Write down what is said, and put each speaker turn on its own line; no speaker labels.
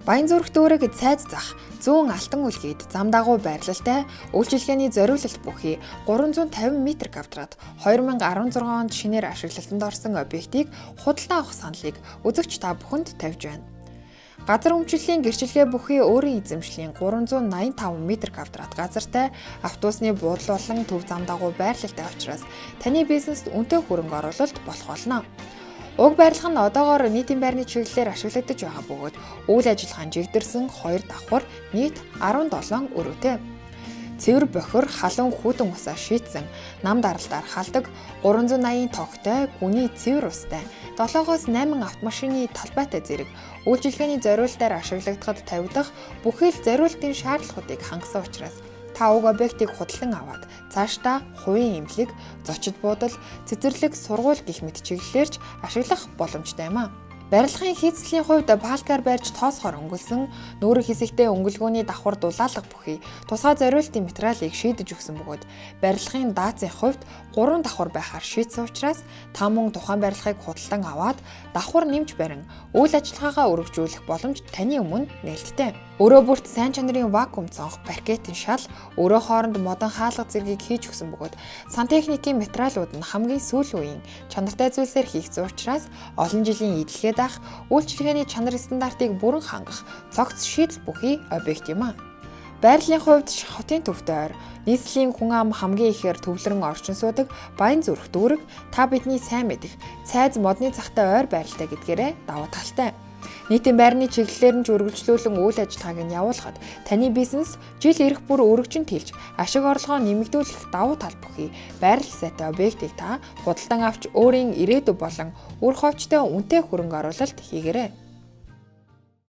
Баянзүрх дүүрэг цайз зах зүүн алтан үлгийд зам дагуу байрлалтай үйлчилгээний зориулалт бүхий 350 м квадрат 2016 онд шинээр ашиглалтанд орсон объектыг худалдан авах саналыг үзэгч та бүхэнд тавьж байна. Газар өмчлөлийн гэрчлэгээ бүхий өөрийн эзэмшлийн 385 м квадрат газартай автобусны буудал болон төв зам дагуу байрлалтай учраас таны бизнест үнэтэй хөрөнгө оруулалт болох болно. Уг байрлал нь одоогоор нийтийн байрны чиглэлээр ашиглагдаж байгаа бөгөөд үйл ажиллагаанд жигдэрсэн 2 давхар нийт 17 өрөөтэй. Цэвэр бохир халуун хүүтэн усаар шийтсэн нам даралтаар халдаг 380 тогтой гүний цэвэр устай 7-8 автомашины талбайтай зэрэг үйлчилгээний зориулалтаар ашиглагдахад тавигдах бүхий л зориултын шаардлагуудыг хангасан учраас та уг объектыг худалдан аваад цаашдаа хувийн эмнэлэг, зочид буудал, цэцэрлэг, сургууль гэх мэт чиглэлээрч ашиглах боломжтой юм а. Барилгын хийцлийн хувьд палкаар барьж тоосхоор өнгөлсөн нүүрэг хэсэгтээ өнгөлгөөний давхар дулаалга бүхий тусгай зориултын материалыг шийдэж өгсөн бөгөөд барилгын даацын хувьд 3 давхар байхаар шийдсэн учраас та мөн тухайн барилгыг худалдан аваад давхар нэмж барин үйл ажиллагаагаа өргөжүүлэх боломж таны өмнө нээлттэй. Өрөө бүрт сайн чанарын вакуум цонх, паркетын шал, өрөө хооронд модон хаалга зэргийг хийж өгсөн бөгөөд сантехникийн материалууд нь хамгийн сүүлийн үеийн чанартай зүйлсээр хийгдсэн учраас олон жилийн эдлэгээ даах, үйлчилгээний чанар стандартыг бүрэн хангах цогц шийдэл бүхий объект юм а. Байрлалын хувьд хотын төвтэй ойр, нийслэлийн хүн ам хамгийн ихээр төвлөрөн орчин суудаг Баянзүрх дүүрэг та бидний сайн мэдих цайз модны захтай ойр байралтай гэдгээрээ давуу талтай. Нийтийн байрны чиглэлээр нь үргэлжлүүлэн үйл ажиллагааг нь явуулахад таны бизнес жил ирэх бүр өргөжин тэлж ашиг орлогоо нэмэгдүүлэх давуу тал бүхий байрлал сайтай объектыг та худалдан авч өөрийн ирээдүй болон үр хойчтой үнэтэй хөрөнгө оруулалт хийгээрэй.